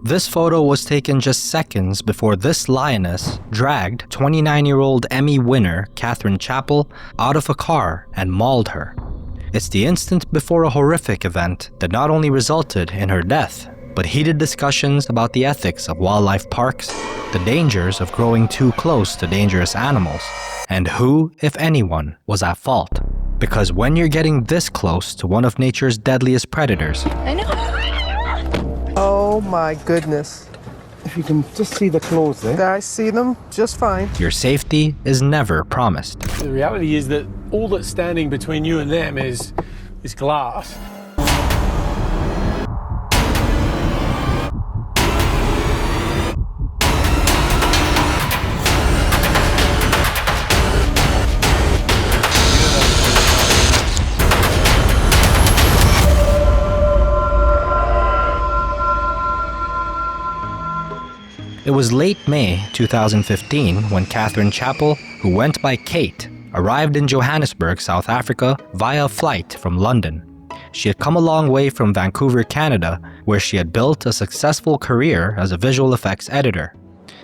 This photo was taken just seconds before this lioness dragged 29-year-old Emmy winner Katherine Chappell out of a car and mauled her. It's the instant before a horrific event that not only resulted in her death, but heated discussions about the ethics of wildlife parks, the dangers of growing too close to dangerous animals, and who, if anyone, was at fault. Because when you're getting this close to one of nature's deadliest predators, I know. Oh my goodness. If you can just see the claws there. I see them just fine. your safety is never promised. The reality is that all that's standing between you and them is glass. It was late May 2015 when Katherine Chappell, who went by Kate, arrived in Johannesburg, South Africa via flight from London. She had come a long way from Vancouver, Canada, where she had built a successful career as a visual effects editor.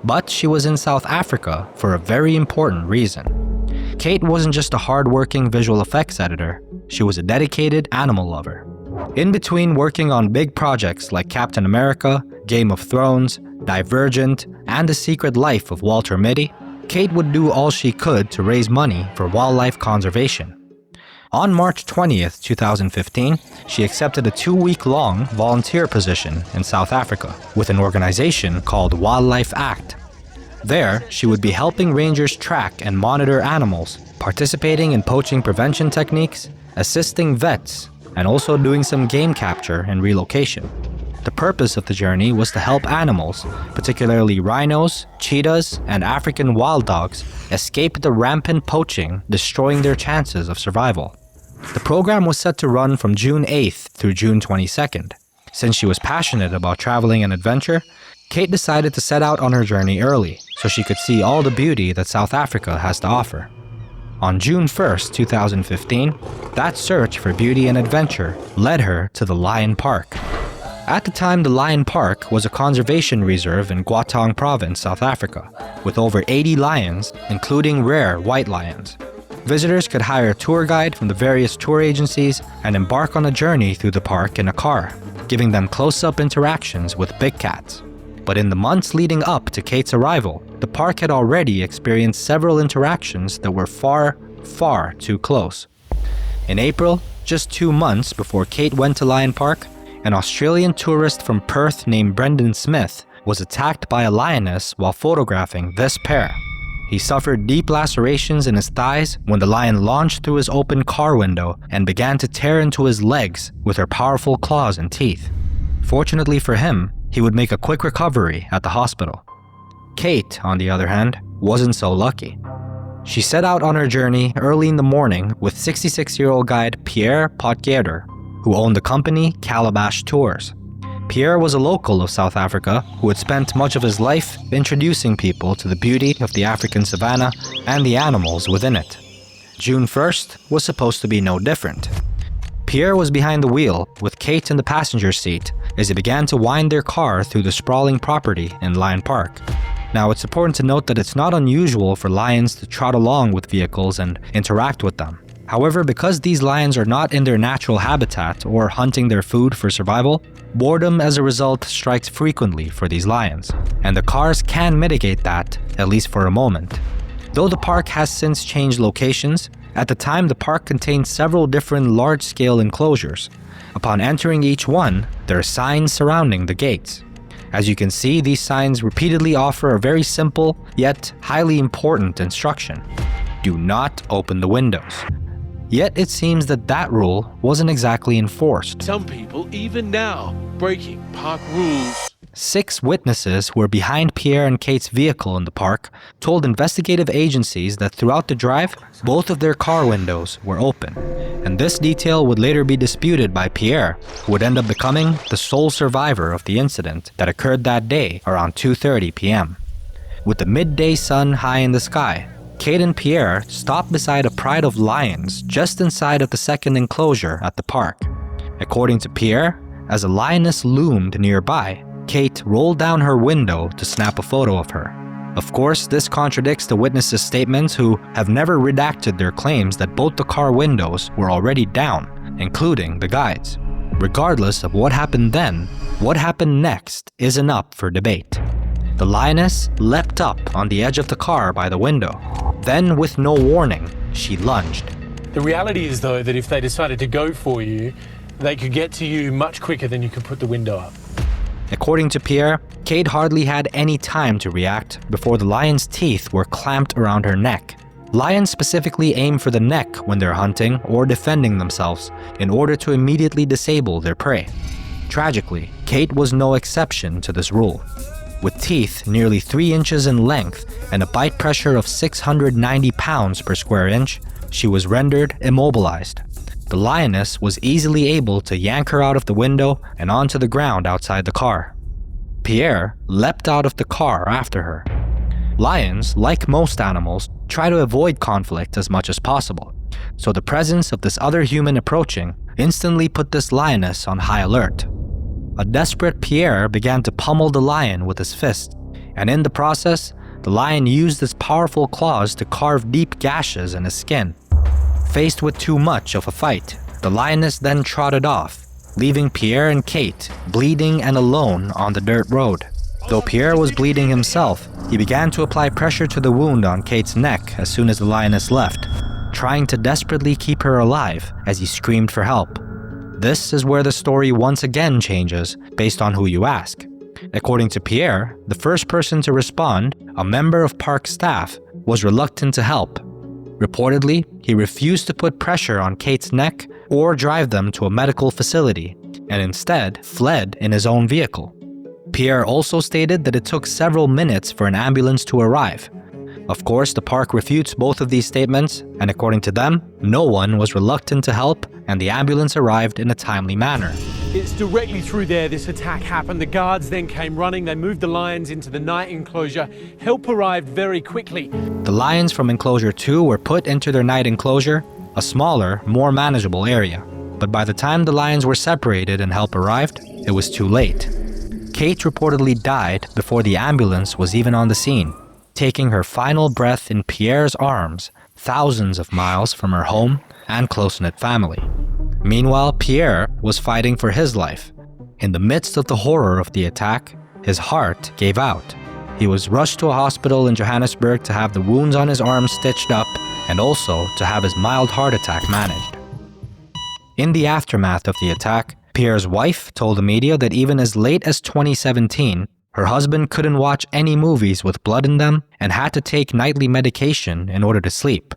But she was in South Africa for a very important reason. Kate wasn't just a hard-working visual effects editor, she was a dedicated animal lover. In between working on big projects like Captain America, Game of Thrones, Divergent, and The Secret Life of Walter Mitty, Kate would do all she could to raise money for wildlife conservation. On March 20th, 2015, she accepted a 2-week-long volunteer position in South Africa with an organization called Wildlife Act. There, she would be helping rangers track and monitor animals, participating in poaching prevention techniques, assisting vets, and also doing some game capture and relocation. The purpose of the journey was to help animals, particularly rhinos, cheetahs, and African wild dogs, escape the rampant poaching, destroying their chances of survival. The program was set to run from June 8th through June 22nd. Since she was passionate about traveling and adventure, Kate decided to set out on her journey early so she could see all the beauty that South Africa has to offer. On June 1st, 2015, that search for beauty and adventure led her to the Lion Park. At the time, the Lion Park was a conservation reserve in Gauteng Province, South Africa, with over 80 lions, including rare white lions. Visitors could hire a tour guide from the various tour agencies and embark on a journey through the park in a car, giving them close-up interactions with big cats. But in the months leading up to Kate's arrival, the park had already experienced several interactions that were far, far too close. In April, just 2 months before Kate went to Lion Park, an Australian tourist from Perth named Brendan Smith was attacked by a lioness while photographing this pair. He suffered deep lacerations in his thighs when the lion launched through his open car window and began to tear into his legs with her powerful claws and teeth. Fortunately for him, he would make a quick recovery at the hospital. Kate, on the other hand, wasn't so lucky. She set out on her journey early in the morning with 66-year-old guide Pierre Potgieter, who owned the company Calabash Tours. Pierre was a local of South Africa who had spent much of his life introducing people to the beauty of the African savanna and the animals within it. June 1st was supposed to be no different. Pierre was behind the wheel with Kate in the passenger seat as they began to wind their car through the sprawling property in Lion Park. Now, it's important to note that it's not unusual for lions to trot along with vehicles and interact with them. However, because these lions are not in their natural habitat or hunting their food for survival, boredom as a result strikes frequently for these lions, and the cars can mitigate that, at least for a moment. Though the park has since changed locations, at the time the park contained several different large-scale enclosures. Upon entering each one, there are signs surrounding the gates. As you can see, these signs repeatedly offer a very simple, yet highly important instruction. Do not open the windows. Yet it seems that that rule wasn't exactly enforced. Some people, even now, breaking park rules. 6 witnesses who were behind Pierre and Kate's vehicle in the park told investigative agencies that throughout the drive, both of their car windows were open. And this detail would later be disputed by Pierre, who would end up becoming the sole survivor of the incident that occurred that day around 2:30 p.m. With the midday sun high in the sky, Kate and Pierre stopped beside a pride of lions just inside of the second enclosure at the park. According to Pierre, as a lioness loomed nearby, Kate rolled down her window to snap a photo of her. Of course, this contradicts the witnesses' statements, who have never redacted their claims that both the car windows were already down, including the guide's. Regardless of what happened then, what happened next isn't up for debate. The lioness leapt up on the edge of the car by the window. Then, with no warning, she lunged. The reality is, though, that if they decided to go for you, they could get to you much quicker than you could put the window up. According to Pierre, Kate hardly had any time to react before the lion's teeth were clamped around her neck. Lions specifically aim for the neck when they're hunting or defending themselves in order to immediately disable their prey. Tragically, Kate was no exception to this rule. With teeth nearly 3 inches in length and a bite pressure of 690 pounds per square inch, she was rendered immobilized. The lioness was easily able to yank her out of the window and onto the ground outside the car. Pierre leapt out of the car after her. Lions, like most animals, try to avoid conflict as much as possible, so the presence of this other human approaching instantly put this lioness on high alert. A desperate Pierre began to pummel the lion with his fist, and in the process, the lion used his powerful claws to carve deep gashes in his skin. Faced with too much of a fight, the lioness then trotted off, leaving Pierre and Kate bleeding and alone on the dirt road. Though Pierre was bleeding himself, he began to apply pressure to the wound on Kate's neck as soon as the lioness left, trying to desperately keep her alive as he screamed for help. This is where the story once again changes based on who you ask. According to Pierre, the first person to respond, a member of park staff, was reluctant to help. Reportedly, he refused to put pressure on Kate's neck or drive them to a medical facility, and instead fled in his own vehicle. Pierre also stated that it took several minutes for an ambulance to arrive. Of course, the park refutes both of these statements, and according to them, no one was reluctant to help, and the ambulance arrived in a timely manner. It's directly through there this attack happened. The guards then came running. They moved the lions into the night enclosure. Help arrived very quickly. The lions from enclosure 2 were put into their night enclosure, a smaller, more manageable area. But by the time the lions were separated and help arrived, it was too late. Kate reportedly died before the ambulance was even on the scene, taking her final breath in Pierre's arms, thousands of miles from her home and close-knit family. Meanwhile, Pierre was fighting for his life. In the midst of the horror of the attack, his heart gave out. He was rushed to a hospital in Johannesburg to have the wounds on his arms stitched up and also to have his mild heart attack managed. In the aftermath of the attack, Pierre's wife told the media that even as late as 2017, her husband couldn't watch any movies with blood in them and had to take nightly medication in order to sleep.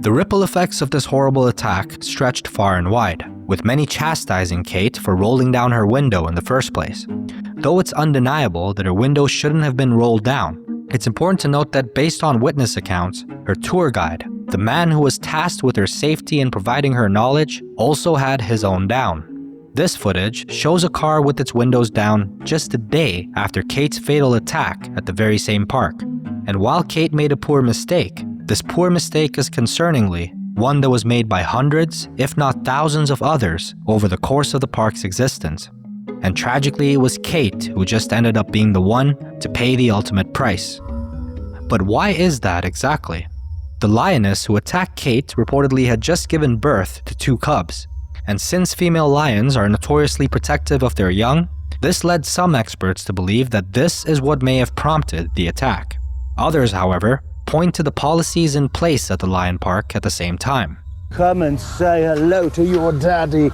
The ripple effects of this horrible attack stretched far and wide, with many chastising Kate for rolling down her window in the first place. Though it's undeniable that her window shouldn't have been rolled down, it's important to note that based on witness accounts, her tour guide, the man who was tasked with her safety and providing her knowledge, also had his own down. This footage shows a car with its windows down just a day after Kate's fatal attack at the very same park. And while Kate made a poor mistake, this poor mistake is concerningly one that was made by hundreds, if not thousands of others over the course of the park's existence. And tragically, it was Kate who just ended up being the one to pay the ultimate price. But why is that exactly? The lioness who attacked Kate reportedly had just given birth to 2 cubs. And since female lions are notoriously protective of their young, this led some experts to believe that this is what may have prompted the attack. Others, however, point to the policies in place at the lion park at the same time. Come and say hello to your daddy.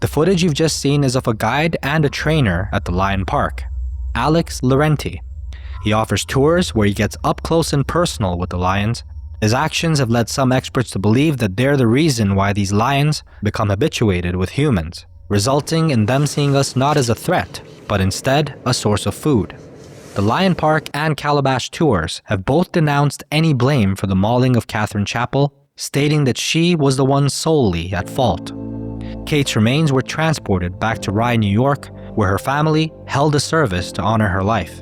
The footage you've just seen is of a guide and a trainer at the lion park, Alex Laurenti. He offers tours where he gets up close and personal with the lions. His actions have led some experts to believe that they're the reason why these lions become habituated with humans, resulting in them seeing us not as a threat, but instead a source of food. The Lion Park and Calabash Tours have both denounced any blame for the mauling of Katherine Chappell, stating that she was the one solely at fault. Kate's remains were transported back to Rye, New York, where her family held a service to honor her life.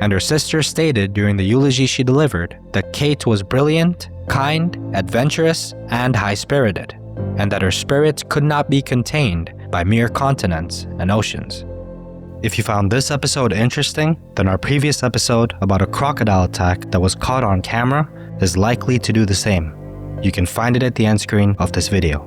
And her sister stated during the eulogy she delivered that Kate was brilliant, kind, adventurous, and high-spirited, and that her spirit could not be contained by mere continents and oceans. If you found this episode interesting, then our previous episode about a crocodile attack that was caught on camera is likely to do the same. You can find it at the end screen of this video.